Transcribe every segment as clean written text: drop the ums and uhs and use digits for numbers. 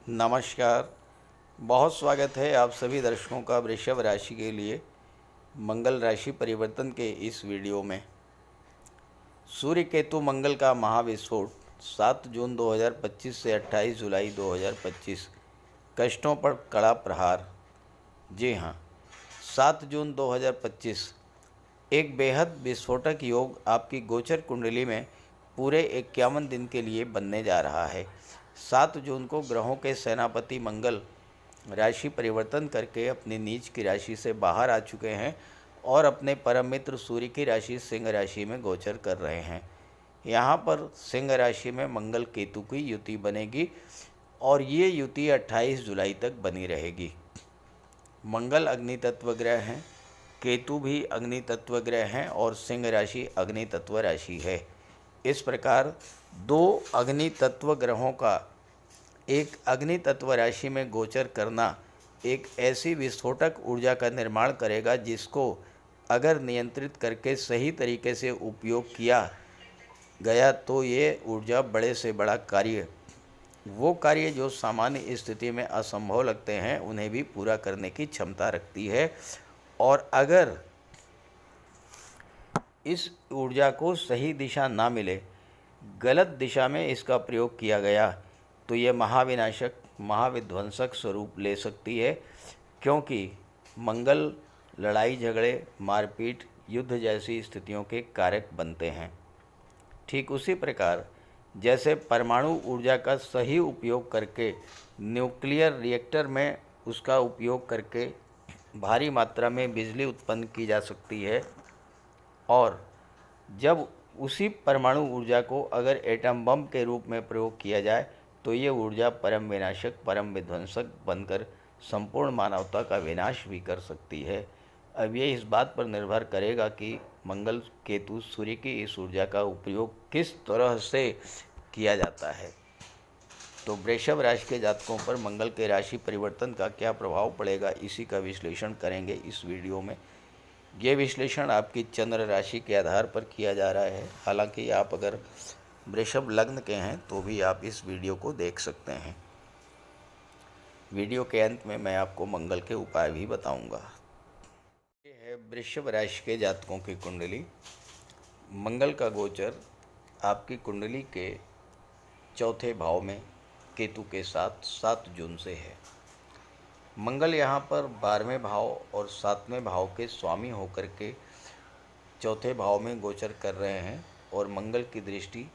नमस्कार। बहुत स्वागत है आप सभी दर्शकों का वृषभ राशि के लिए मंगल राशि परिवर्तन के इस वीडियो में। सूर्य केतु मंगल का महाविस्फोट 7 जून 2025 से 28 जुलाई 2025। कष्टों पर कड़ा प्रहार। जी हाँ, 7 जून 2025 एक बेहद विस्फोटक योग आपकी गोचर कुंडली में पूरे 51 दिन के लिए बनने जा रहा है। 7 जून को ग्रहों के सेनापति मंगल राशि परिवर्तन करके अपनी नीच की राशि से बाहर आ चुके हैं और अपने परम मित्र सूर्य की राशि सिंह राशि में गोचर कर रहे हैं। यहाँ पर सिंह राशि में मंगल केतु की युति बनेगी और ये युति 28 जुलाई तक बनी रहेगी। मंगल अग्नि तत्व ग्रह हैं, केतु भी अग्नि तत्व ग्रह हैं और सिंह राशि अग्नि तत्व राशि है। इस प्रकार दो अग्नि तत्व ग्रहों का एक अग्नि तत्व राशि में गोचर करना एक ऐसी विस्फोटक ऊर्जा का निर्माण करेगा जिसको अगर नियंत्रित करके सही तरीके से उपयोग किया गया तो ये ऊर्जा बड़े से बड़ा कार्य, वो कार्य जो सामान्य स्थिति में असंभव लगते हैं उन्हें भी पूरा करने की क्षमता रखती है। और अगर इस ऊर्जा को सही दिशा ना मिले, गलत दिशा में इसका प्रयोग किया गया तो ये महाविनाशक महाविध्वंसक स्वरूप ले सकती है, क्योंकि मंगल लड़ाई झगड़े मारपीट युद्ध जैसी स्थितियों के कारक बनते हैं। ठीक उसी प्रकार जैसे परमाणु ऊर्जा का सही उपयोग करके न्यूक्लियर रिएक्टर में उसका उपयोग करके भारी मात्रा में बिजली उत्पन्न की जा सकती है, और जब उसी परमाणु ऊर्जा को अगर एटम बम के रूप में प्रयोग किया जाए तो ये ऊर्जा परम विनाशक परम विध्वंसक बनकर संपूर्ण मानवता का विनाश भी कर सकती है। अब ये इस बात पर निर्भर करेगा कि मंगल केतु सूर्य की इस ऊर्जा का उपयोग किस तरह से किया जाता है। तो वृषभ राशि के जातकों पर मंगल के राशि परिवर्तन का क्या प्रभाव पड़ेगा, इसी का विश्लेषण करेंगे इस वीडियो में। ये विश्लेषण आपकी चंद्र राशि के आधार पर किया जा रहा है। हालांकि आप अगर वृषभ लग्न के हैं तो भी आप इस वीडियो को देख सकते हैं। वीडियो के अंत में मैं आपको मंगल के उपाय भी बताऊंगा। ये है वृषभ राशि के जातकों की कुंडली। मंगल का गोचर आपकी कुंडली के चौथे भाव में केतु के साथ 7 जून से है। मंगल यहाँ पर 12वें भाव और 7वें भाव के स्वामी होकर के चौथे भाव में गोचर कर रहे हैं और मंगल की दृष्टि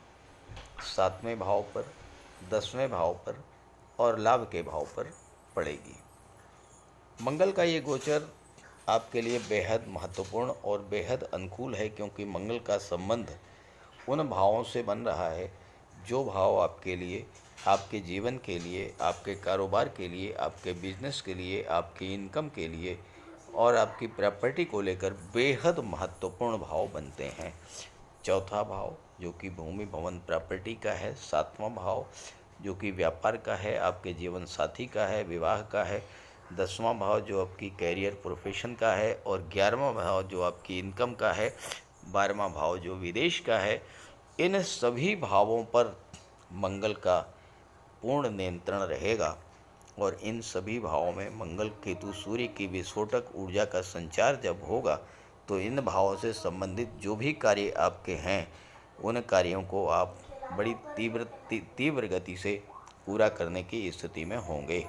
7वें भाव पर, 10वें भाव पर और लाभ के भाव पर पड़ेगी। मंगल का ये गोचर आपके लिए बेहद महत्वपूर्ण और बेहद अनुकूल है, क्योंकि मंगल का संबंध उन भावों से बन रहा है जो भाव आपके लिए, आपके जीवन के लिए, आपके कारोबार के लिए, आपके बिजनेस के लिए, आपकी इनकम के लिए और आपकी प्रॉपर्टी को लेकर बेहद महत्वपूर्ण भाव बनते हैं। चौथा भाव जो कि भूमि भवन प्रॉपर्टी का है, 7वां भाव जो कि व्यापार का है, आपके जीवन साथी का है, विवाह का है, 10वां भाव जो आपकी कैरियर प्रोफेशन का है और 11वां भाव जो आपकी इनकम का है, 12वां भाव जो विदेश का है। इन सभी भावों पर मंगल का पूर्ण नियंत्रण रहेगा और इन सभी भावों में मंगल केतु सूर्य की विस्फोटक ऊर्जा का संचार जब होगा तो इन भावों से संबंधित जो भी कार्य आपके हैं उन कार्यों को आप बड़ी तीव्र गति से पूरा करने की स्थिति में होंगे।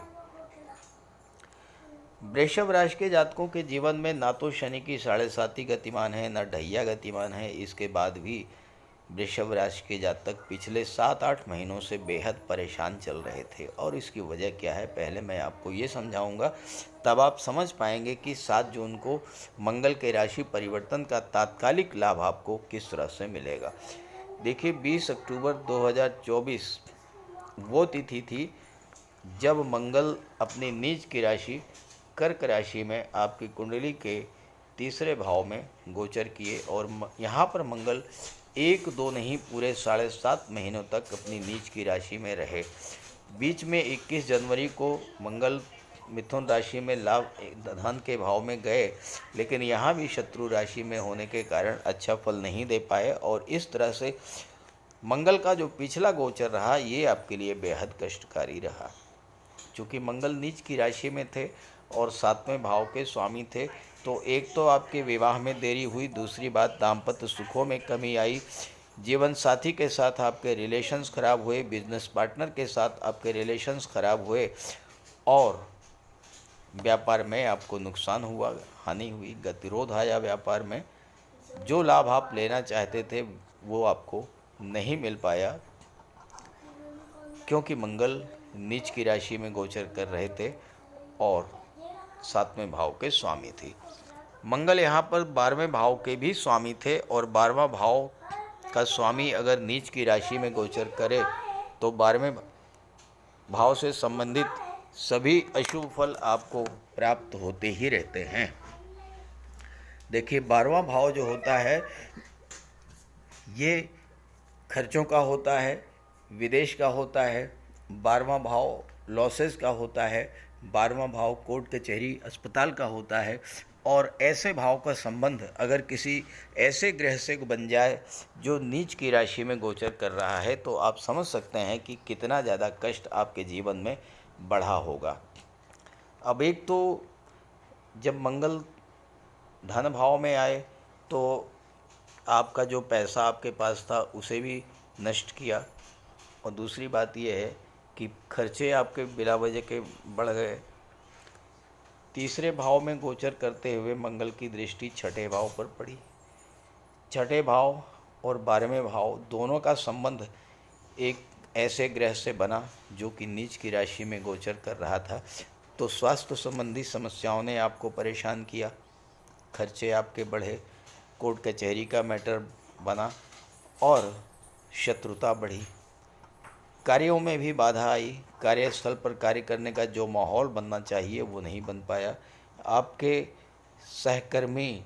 वृषभ राशि के जातकों के जीवन में ना तो शनि की 7.5 गतिमान है, न ढैया गतिमान है। इसके बाद भी वृषभ राशि के जातक पिछले 7-8 महीनों से बेहद परेशान चल रहे थे, और इसकी वजह क्या है पहले मैं आपको ये समझाऊंगा, तब आप समझ पाएंगे कि 7 जून को मंगल के राशि परिवर्तन का तात्कालिक लाभ आपको किस तरह से मिलेगा। देखिए, 20 अक्टूबर 2024 वो तिथि थी जब मंगल अपनी नीच की राशि कर्क राशि में आपकी कुंडली के तीसरे भाव में गोचर किए और यहाँ पर मंगल 1-2 नहीं पूरे 7.5 महीनों तक अपनी नीच की राशि में रहे। बीच में 21 जनवरी को मंगल मिथुन राशि में लाभ धन के भाव में गए, लेकिन यहाँ भी शत्रु राशि में होने के कारण अच्छा फल नहीं दे पाए और इस तरह से मंगल का जो पिछला गोचर रहा ये आपके लिए बेहद कष्टकारी रहा। चूँकि मंगल नीच की राशि में थे और 7वें भाव के स्वामी थे, तो एक तो आपके विवाह में देरी हुई, दूसरी बात दाम्पत्य सुखों में कमी आई, जीवन साथी के साथ आपके रिलेशंस खराब हुए, बिजनेस पार्टनर के साथ आपके रिलेशंस खराब हुए और व्यापार में आपको नुकसान हुआ, हानि हुई, गतिरोध आया व्यापार में। जो लाभ आप लेना चाहते थे वो आपको नहीं मिल पाया, क्योंकि मंगल नीच की राशि में गोचर कर रहे थे और 7वें भाव के स्वामी थे। मंगल यहाँ पर 12वें भाव के भी स्वामी थे और 12वां भाव का स्वामी अगर नीच की राशि में गोचर करे तो 12वें भाव से संबंधित सभी अशुभ फल आपको प्राप्त होते ही रहते हैं। देखिए, 12वां भाव जो होता है ये खर्चों का होता है, विदेश का होता है। 12वां भाव लॉसेस का होता है। 12वां भाव कोर्ट कचहरी अस्पताल का होता है। और ऐसे भाव का संबंध अगर किसी ऐसे ग्रह से बन जाए जो नीच की राशि में गोचर कर रहा है, तो आप समझ सकते हैं कि कितना ज़्यादा कष्ट आपके जीवन में बढ़ा होगा। अब एक तो जब मंगल धन भाव में आए तो आपका जो पैसा आपके पास था उसे भी नष्ट किया, और दूसरी बात यह है कि खर्चे आपके बिला वजह के बढ़ गए। तीसरे भाव में गोचर करते हुए मंगल की दृष्टि छठे भाव पर पड़ी। छठे भाव और 12वें भाव दोनों का संबंध एक ऐसे ग्रह से बना जो कि नीच की राशि में गोचर कर रहा था, तो स्वास्थ्य संबंधी समस्याओं ने आपको परेशान किया, खर्चे आपके बढ़े, कोर्ट कचहरी का मैटर बना और शत्रुता बढ़ी। कार्यों में भी बाधा आई, कार्यस्थल पर कार्य करने का जो माहौल बनना चाहिए वो नहीं बन पाया। आपके सहकर्मी,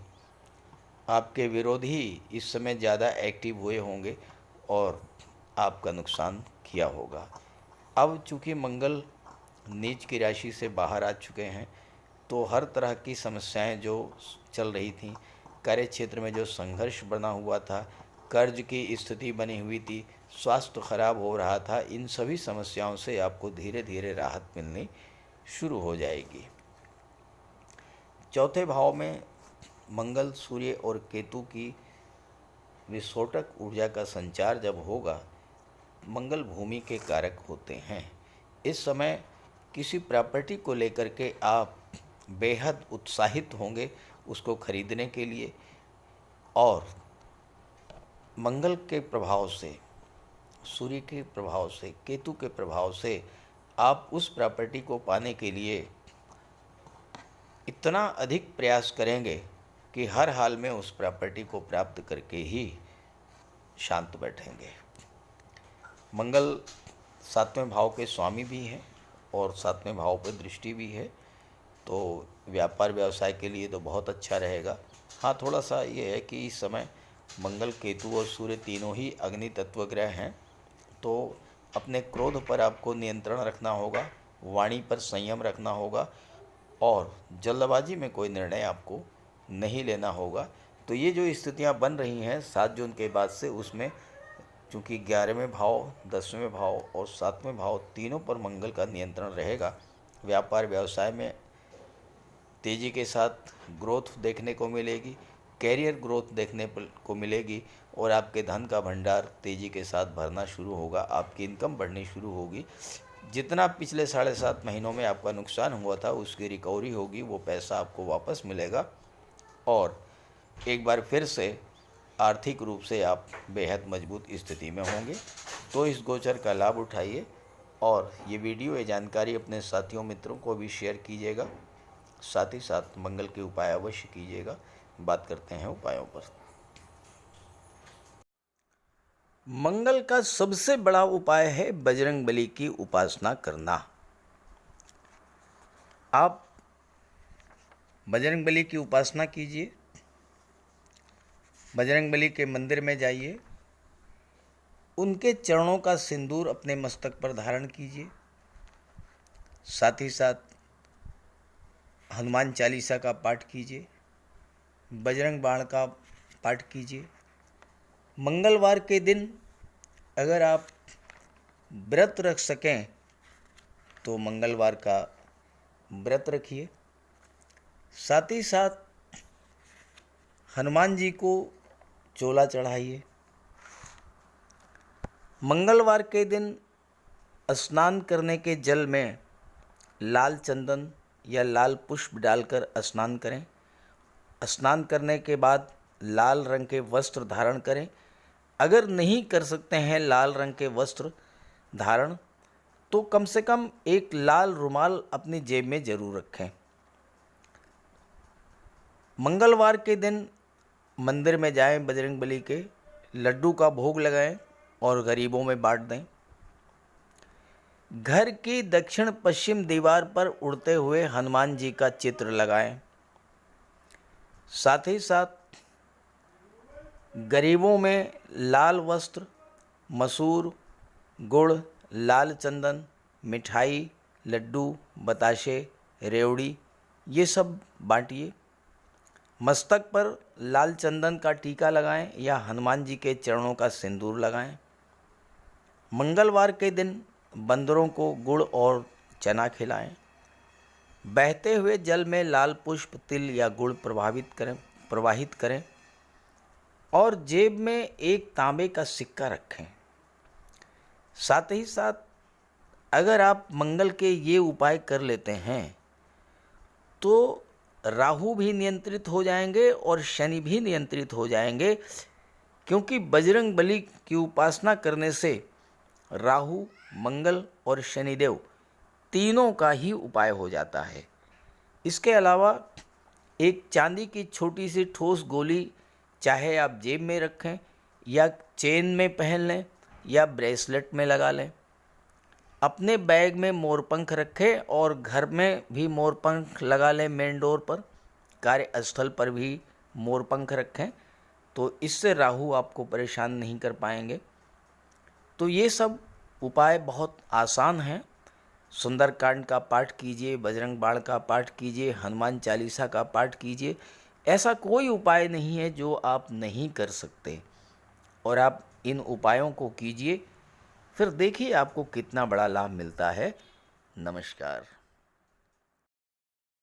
आपके विरोधी इस समय ज़्यादा एक्टिव हुए होंगे और आपका नुकसान किया होगा। अब चूँकि मंगल नीच की राशि से बाहर आ चुके हैं, तो हर तरह की समस्याएं जो चल रही थीं, कार्य क्षेत्र में जो संघर्ष बना हुआ था, कर्ज की स्थिति बनी हुई थी, स्वास्थ्य खराब हो रहा था, इन सभी समस्याओं से आपको धीरे धीरे राहत मिलनी शुरू हो जाएगी। चौथे भाव में मंगल, सूर्य और केतु की विस्फोटक ऊर्जा का संचार जब होगा, मंगल भूमि के कारक होते हैं। इस समय किसी प्रॉपर्टी को लेकर के आप बेहद उत्साहित होंगे उसको खरीदने के लिए, और मंगल के प्रभाव से, सूर्य के प्रभाव से, केतु के प्रभाव से आप उस प्रॉपर्टी को पाने के लिए इतना अधिक प्रयास करेंगे कि हर हाल में उस प्रॉपर्टी को प्राप्त करके ही शांत बैठेंगे। मंगल 7वें भाव के स्वामी भी हैं और 7वें भाव पर दृष्टि भी है, तो व्यापार व्यवसाय के लिए तो बहुत अच्छा रहेगा। हाँ, थोड़ा सा ये है कि इस समय मंगल, केतु और सूर्य तीनों ही अग्नि तत्व ग्रह हैं, तो अपने क्रोध पर आपको नियंत्रण रखना होगा, वाणी पर संयम रखना होगा और जल्दबाजी में कोई निर्णय आपको नहीं लेना होगा। तो ये जो स्थितियाँ बन रही हैं 7 जून के बाद से, उसमें चूँकि 11वें भाव, 10वें भाव और 7वें भाव तीनों पर मंगल का नियंत्रण रहेगा, व्यापार व्यवसाय में तेज़ी के साथ ग्रोथ देखने को मिलेगी, कैरियर ग्रोथ देखने को मिलेगी और आपके धन का भंडार तेज़ी के साथ भरना शुरू होगा, आपकी इनकम बढ़नी शुरू होगी। जितना पिछले 7.5 महीनों में आपका नुकसान हुआ था उसकी रिकवरी होगी, वो पैसा आपको वापस मिलेगा और एक बार फिर से आर्थिक रूप से आप बेहद मजबूत स्थिति में होंगे। तो इस गोचर का लाभ उठाइए और ये वीडियो, ये जानकारी अपने साथियों मित्रों को भी शेयर कीजिएगा। साथ ही साथ मंगल के उपाय अवश्य कीजिएगा। बात करते हैं उपायों पर। मंगल का सबसे बड़ा उपाय है बजरंगबली की उपासना करना। आप बजरंगबली की उपासना कीजिए, बजरंगबली के मंदिर में जाइए, उनके चरणों का सिंदूर अपने मस्तक पर धारण कीजिए, साथ ही साथ हनुमान चालीसा का पाठ कीजिए, बजरंग बाण का पाठ कीजिए। मंगलवार के दिन अगर आप व्रत रख सकें तो मंगलवार का व्रत रखिए। साथ ही साथ हनुमान जी को चोला चढ़ाइए। मंगलवार के दिन स्नान करने के जल में लाल चंदन या लाल पुष्प डालकर स्नान करें। स्नान करने के बाद लाल रंग के वस्त्र धारण करें। अगर नहीं कर सकते हैं लाल रंग के वस्त्र धारण, तो कम से कम एक लाल रुमाल अपनी जेब में जरूर रखें। मंगलवार के दिन मंदिर में जाएं, बजरंगबली के लड्डू का भोग लगाएं और गरीबों में बांट दें। घर की दक्षिण पश्चिम दीवार पर उड़ते हुए हनुमान जी का चित्र लगाएं। साथ ही साथ गरीबों में लाल वस्त्र, मसूर, गुड़, लाल चंदन, मिठाई, लड्डू, बताशे, रेवड़ी ये सब बांटिए। मस्तक पर लाल चंदन का टीका लगाएं या हनुमान जी के चरणों का सिंदूर लगाएं। मंगलवार के दिन बंदरों को गुड़ और चना खिलाएं। बहते हुए जल में लाल पुष्प, तिल या गुड़ प्रवाहित करें और जेब में एक तांबे का सिक्का रखें। साथ ही साथ अगर आप मंगल के ये उपाय कर लेते हैं तो राहु भी नियंत्रित हो जाएंगे और शनि भी नियंत्रित हो जाएंगे, क्योंकि बजरंग बली की उपासना करने से राहु, मंगल और शनिदेव तीनों का ही उपाय हो जाता है। इसके अलावा एक चांदी की छोटी सी ठोस गोली चाहे आप जेब में रखें या चेन में पहन लें या ब्रेसलेट में लगा लें। अपने बैग में मोरपंख रखें और घर में भी मोरपंख लगा लें। मेन डोर पर, कार्यस्थल पर भी मोरपंख रखें, तो इससे राहु आपको परेशान नहीं कर पाएंगे। तो ये सब उपाय बहुत आसान हैं। सुंदरकांड का पाठ कीजिए, बजरंग बाण का पाठ कीजिए, हनुमान चालीसा का पाठ कीजिए। ऐसा कोई उपाय नहीं है जो आप नहीं कर सकते, और आप इन उपायों को कीजिए, फिर देखिए आपको कितना बड़ा लाभ मिलता है। नमस्कार।